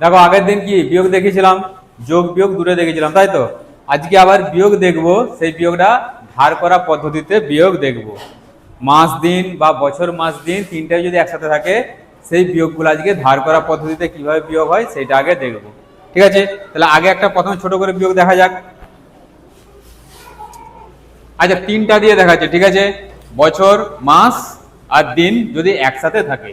দেখো আগের দিন কি বিয়োগ দেখেছিলাম, যোগ বিয়োগ দূরে দেখেছিলাম, তাই তো। আজকে আবার বিয়োগ দেখব, সেই বিয়োগটা ধার করা পদ্ধতিতে বিয়োগ দেখব। মাস দিন বা বছর মাস দিন তিনটাই যদি একসাথে থাকে, সেই বিয়োগগুলো আজকে ধার করা পদ্ধতিতে কিভাবে বিয়োগ হয় সেটা আগে দেখব। ঠিক আছে, তাহলে আগে একটা প্রথমে ছোট করে বিয়োগ দেখা যাক। আচ্ছা, তিনটা দিয়ে দেখাচ্ছে, ঠিক আছে। বছর, মাস আর দিন যদি একসাথে থাকে,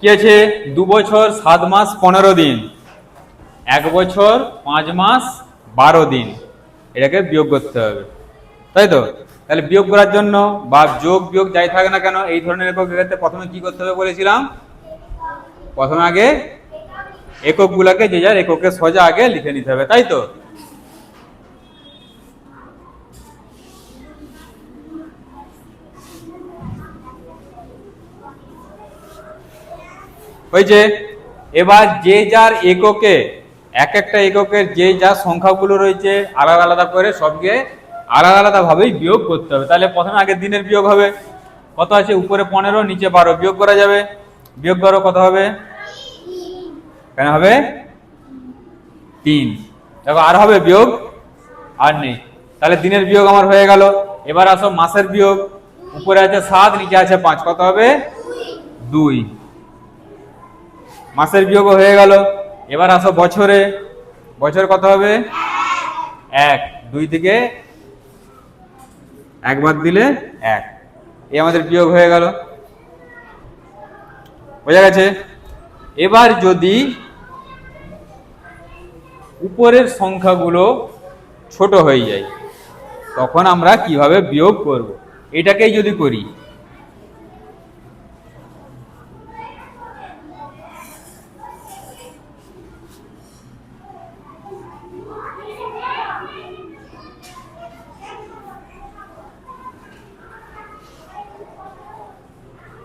কি আছে? 2 বছর 7 মাস 15 দিন, 1 বছর 5 মাস 12 দিন, এটাকে বিয়োগ করতে হবে, তাই তো। তাহলে বিয়োগ করার জন্য বা যোগ বিয়োগ যাই থাকে না কেন, এই ধরনের এককের ক্ষেত্রে প্রথমে কি করতে হবে বলেছিলাম? প্রথমে আগে এককগুলোকে যে যার এককে সোজা আগে লিখে নিতে হবে, তাই তো। হয়েছে। এবার যে যার এককে, এক একটা এককের যে যার সংখ্যাগুলো রয়েছে আলাদা আলাদা করে সবকে আলাদা আলাদা ভাবেই বিয়োগ করতে হবে। তাহলে প্রথমে আগে দিনের বিয়োগ হবে। কত আছে? উপরে 15, নিচে 12, বিয়োগ করা যাবে। বিয়োগ করো, কত হবে? কেন হবে? 3। দেখো আর হবে বিয়োগ? আর নেই। তাহলে দিনের বিয়োগ আমার হয়ে গেল। এবার আসো মাসের বিয়োগ। উপরে আছে 7, নিচে আছে 5, কত হবে? 2। মাসের বিয়োগ হয়ে গেল। এবার আসো বছরে। বছর কত হবে? 1। 2 থেকে 1 বাদ দিলে 1। এই আমাদের বিয়োগ হয়ে গেল, বোঝা গেছে। এবার যদি উপরের সংখ্যাগুলো ছোট হয়ে যায়, তখন আমরা কিভাবে বিয়োগ করব? এটাকেই যদি করি,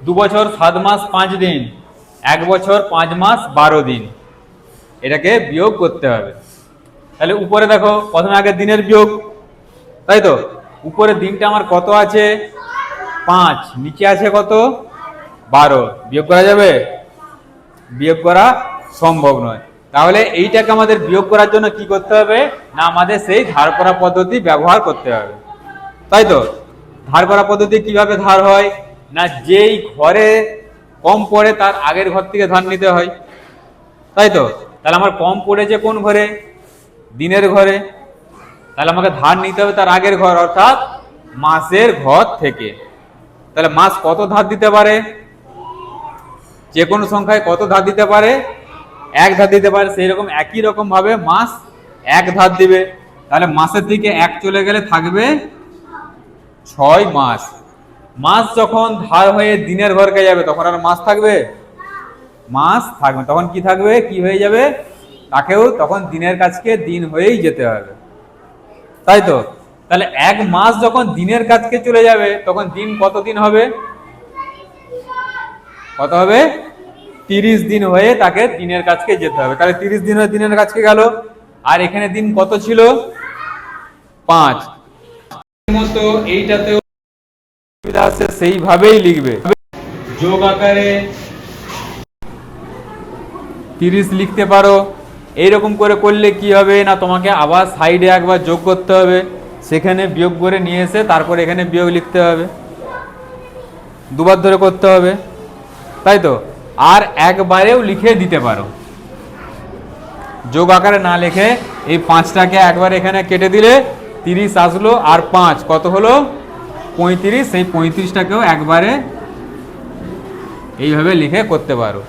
2 বছর 7 মাস 5 দিন, 1 বছর 5 মাস 12 দিন, এটাকে বিয়োগ করতে হবে। তাহলে উপরে দেখো, প্রথমে আগে দিনের বিয়োগ, তাই তো। উপরে দিনটা আমার কত আছে? 5, নিচে আছে কত? 12, বিয়োগ করা যাবে? বিয়োগ করা সম্ভব নয়। তাহলে এইটাকে আমাদের বিয়োগ করার জন্য কি করতে হবে না, আমাদের সেই ধার করা পদ্ধতি ব্যবহার করতে হবে, তাই তো। ধার করা পদ্ধতি কিভাবে ধার হয় না, যেই ঘরে কম পড়ে তার আগের ঘর থেকে ধার নিতে হয়, তাই তো। তাহলে আমার কম পড়েছে কোন ঘরে? দিনের ঘরে। তাহলে আমাকে ধার নিতে হবে তার আগের ঘর, অর্থাৎ মাসের ঘর থেকে। তাহলে মাস কত ধার দিতে পারে? যে কোনো সংখ্যায় কত ধার দিতে পারে? 1 ধার দিতে পারে। সেই রকম একই রকম ভাবে মাস 1 ধার দিবে। তাহলে মাসের দিকে 1 চলে গেলে থাকবে 6 মাস। মাস যখন ধার হয়ে দিনের ঘরকে যাবে, তখন আর মাস থাকবে? মাস থাকবে। তখন কি থাকবে? কি হয়ে যাবে? তাকেও তখন দিনের কাছকে দিন হয়েই যেতে হবে, তাই তো। তাহলে 1 মাস যখন দিনের কাছকে চলে যাবে, তখন দিন কত দিন হবে? কত হবে? 30 দিন হয়ে তাকে দিনের কাছকে যেতে হবে। তাহলে 30 দিন হয়ে দিনের কাছকে গেল। আর এখানে দিন কত ছিল? 5। মতো এইটাতেও সুবিধা আছে, সেইভাবেই লিখবে। যোগ আকারে 30 লিখতে পারো। এইরকম করে করলে কি হবে না, তোমাকে আবার সাইডে একবার যোগ করতে হবে, সেখানে বিয়োগ করে নিয়ে এসে তারপর এখানে বিয়োগ লিখতে হবে, দুবার ধরে করতে হবে, তাই তো। আর একবারেও লিখে দিতে পারো, যোগ আকারে না লিখে এই 5টাকে একবার এখানে কেটে দিলে 30 আসলো, আর 5 কত হলো? 35। সেই 35টাকেও একবারে এইভাবে লিখে করতে পারো।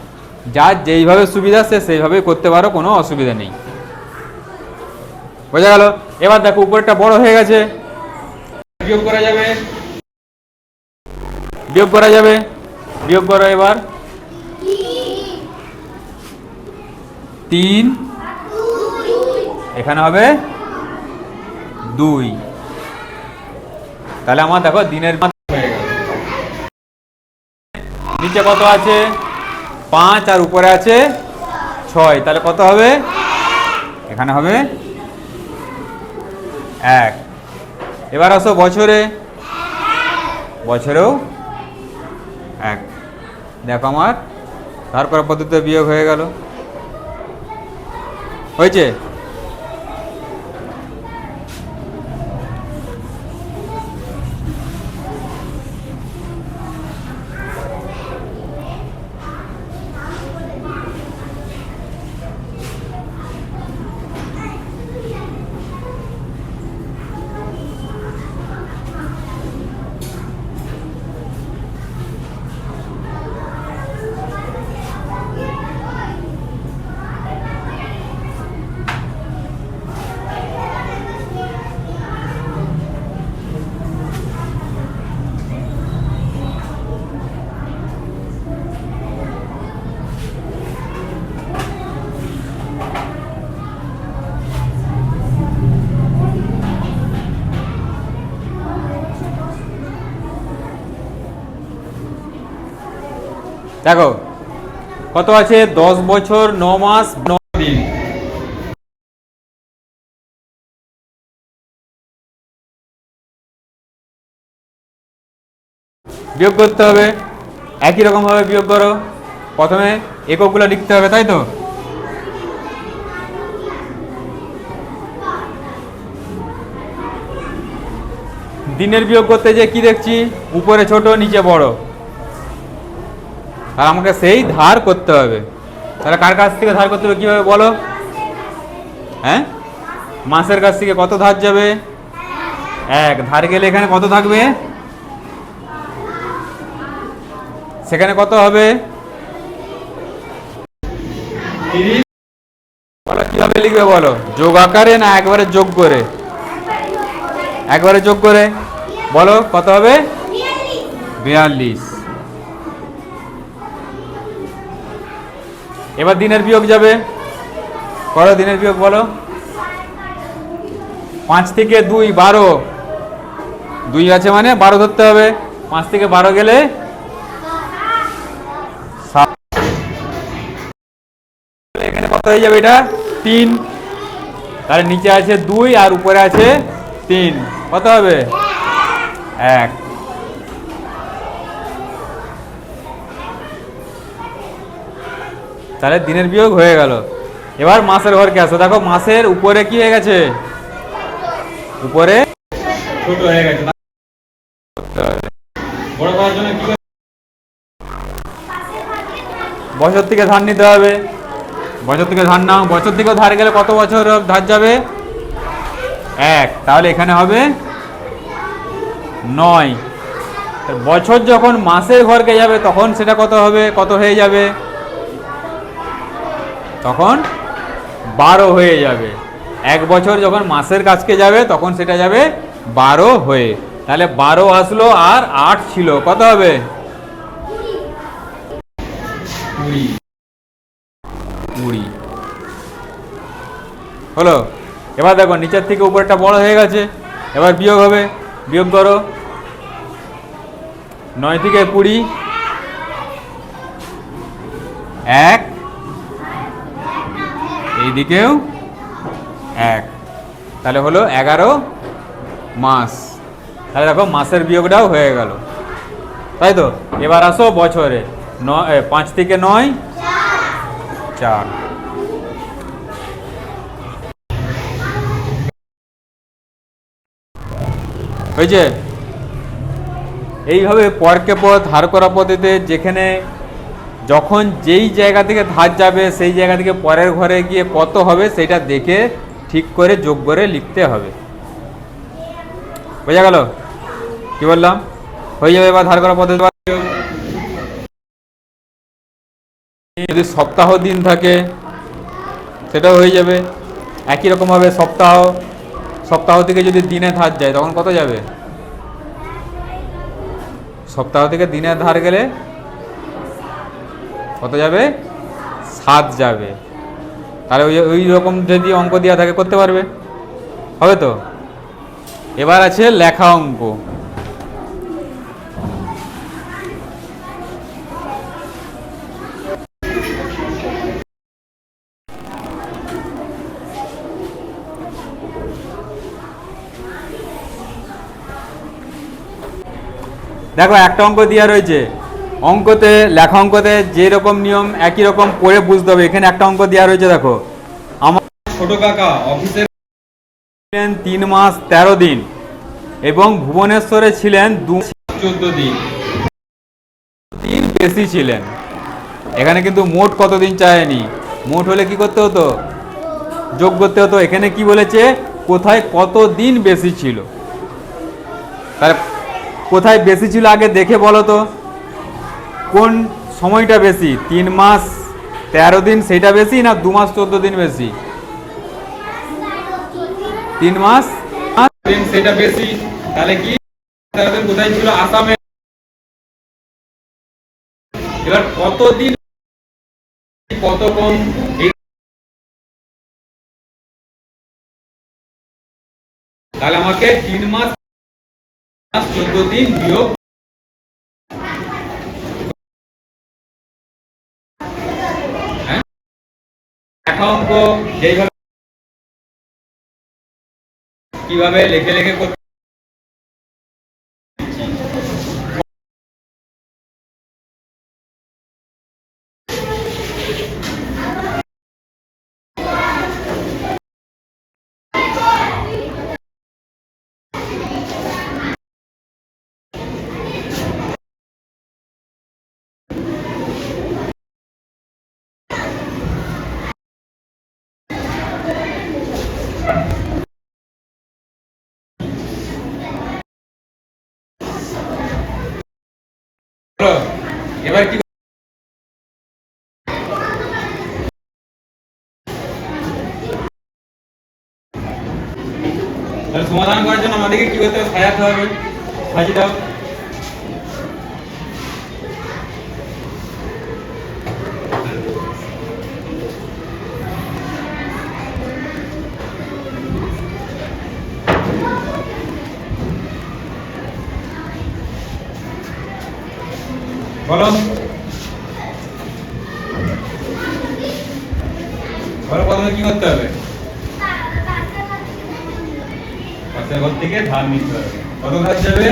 যার যেইভাবে সুবিধা সে সেইভাবে করতে পারো, কোনো অসুবিধা নেই, বোঝা গেল। এবার দেখো উপরেরটা বড় হয়ে গেছে, বিয়োগ করা যাবে। বিয়োগ করা যাবে, বিয়োগ করো। এবার 3, এখানে হবে 2। তাহলে আমার দেখো দিনের হয়ে গেল। নিচে কত আছে? 5 আর উপরে আছে 6, তাহলে কত হবে? এখানে হবে 1। এবার আসো বছরে, বছরেও 1। দেখো আমার ধার করা পদ্ধতিতে বিয়োগ হয়ে গেল। হয়েছে? দেখো কত আছে? 10 বছর 9 মাস 9 দিন। বিয়োগ করতে হবে, একই রকম ভাবে বিয়োগ করো। প্রথমে এককগুলো লিখতে হবে, তাই তো? দিনের বিয়োগ করতে যে কি দেখছি? উপরে ছোট নিচে বড়, আর আমাকে সেই ধার করতে হবে। তাহলে কার কাছ থেকে ধার করতে হবে কিভাবে বলো? হ্যাঁ, মাসের কাছ থেকে কত ধার যাবে? 1। ধার গেলে এখানে কত থাকবে? সেখানে কত হবে? 30। বলো কিভাবে লিখবে বলো? যোগ আকারে না একবারে যোগ করে? একবারে যোগ করে। বলো কত হবে? 42। এবার দিনের বিয়োগ যাবে, করো দিনের বিয়োগ বলো। 5 থেকে 2 12, 2 আছে মানে 12 ধরতে হবে। 5 থেকে 12 গেলে 7। এখানে কত হয়ে যাবে? এটা 3। তাহলে নিচে আছে 2 আর উপরে আছে 3, কত হবে? 1। তাহলে দিনের বিয়োগ হয়ে গেল। এবার মাসের ঘরকে আসো। দেখো মাসের উপরে কি হয়ে গেছে? উপরে ছোট হয়ে গেছে। বড় করার জন্য কি বছর থেকে ধার নিতে হবে। বছর থেকে ধার নাও। বছর থেকে ধার গেলে কত বছর ধার যাবে? 1। তাহলে এখানে হবে 9। বছর যখন মাসের ঘরকে যাবে তখন সেটা কত হবে? কত হয়ে যাবে? তখন 12 হয়ে যাবে। 1 বছর যখন মাসের কাছকে যাবে তখন সেটা যাবে 12 হয়ে। তাহলে 12 আসলো আর 8 ছিল, কত হবে? 20 হলো। এবার দেখো নিচের থেকে উপরটা বড় হয়ে গেছে, এবার বিয়োগ হবে। বিয়োগ করো। 9 থেকে 20, 1, এইদিকেও 1, তাহলে হলো 11 মাস। তাহলে দেখো মাসের বিয়োগটাও হয়ে গেল, তাই তো? এবার আসো বছরে। 5 থেকে 9 4। হয়েছে? এইভাবে পরকে পর ধার করা পদ্ধতিতে যেখানে যখন যেই জায়গা থেকে ধার যাবে সেই জায়গা থেকে পরের ঘরে গিয়ে কত হবে সেটা দেখে ঠিক করে যোগ করে লিখতে হবে। বোঝা গেল? কি বললাম? হয়ে যাবে এবার ধার করা পদ্ধতি। যদি সপ্তাহ দিন থাকে সেটাও হয়ে যাবে একই রকমভাবে। সপ্তাহ থেকে যদি দিনে ধার যায় তখন কত যাবে? সপ্তাহ থেকে দিনের ধার গেলে কত যাবে? 7 যাবে। তাহলে ওই ওই রকম যদি অঙ্ক দেওয়া থাকে করতে পারবে, হবে তো। এবার আছে লেখা অঙ্ক। দেখো একটা অঙ্ক দেওয়া রয়েছে, অঙ্কতে লেখা অঙ্কতে যেরকম নিয়ম একই রকম পড়ে বুঝতে হবে। এখানে একটা অঙ্ক দেওয়া রয়েছে, দেখো আমার ছোট কাকা অফিসে ছিলেন 3 মাস 13 দিন এবং ভুবনেশ্বরে ছিলেন 2 মাস 14 দিন, দিন বেশি ছিলেন। এখানে কিন্তু মোট কতদিন চায়নি, মোট হলে কি করতে হতো, যোগ করতে হতো। এখানে কি বলেছে, কোথায় কত দিন বেশি ছিল। তাহলে কোথায় বেশি ছিল আগে দেখে বলো তো, কোন সময়টা বেশি, 3 মাস 13 দিন সেটা বেশি না 2 মাস 14 দিন বেশি? 3 মাস দিন সেটা বেশি। তাহলে কি 13 দিন কোথায় ছিল, আসামে। এবার কত দিন কত কম, তাহলে আমাকে 3 মাস 14 দিন বিয়োগ, হ্যাঁ লেখা অঙ্ক যেইভাবে কিভাবে লেখে লেখে করতে। এবার কি তাহলে সমাধান করার জন্য আমাদেরকে কি করতে হবে, সাজাতে হবে। সাজিয়ে দাও। বলো বলো প্রথমে কি করতে হবে, পাশের ঘর থেকে ধার নিতে হবে। কত ধার যাবে,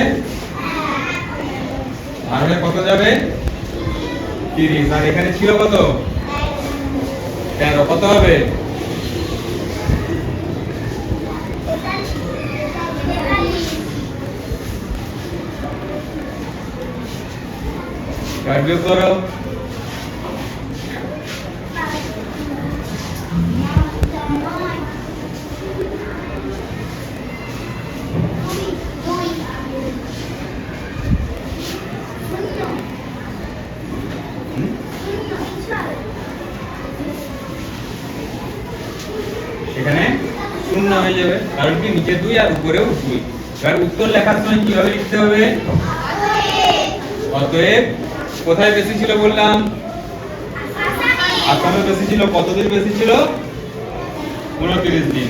ধার হলে কত যাবে, 30। আর এখানে ছিল কত, 13। কত হবে, কাট বিয়োগ করো। এখানে শূন্য হয়ে যাবে, কারণ কি নিচে 2 আর উপরেও 2। এবার উত্তর লেখার সময় কিভাবে লিখতে হবে, অতএব কোথায় বেশি ছিল বললাম, আসামে বেশি ছিল। কতদিন বেশি ছিল, 29 দিন।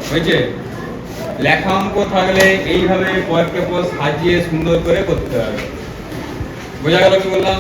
হয়েছে। লেখা অঙ্ক থাকলে এইভাবে কয়েকটা পদ সাজিয়ে সুন্দর করে করতে হবে। বোঝা গেল কি বললাম?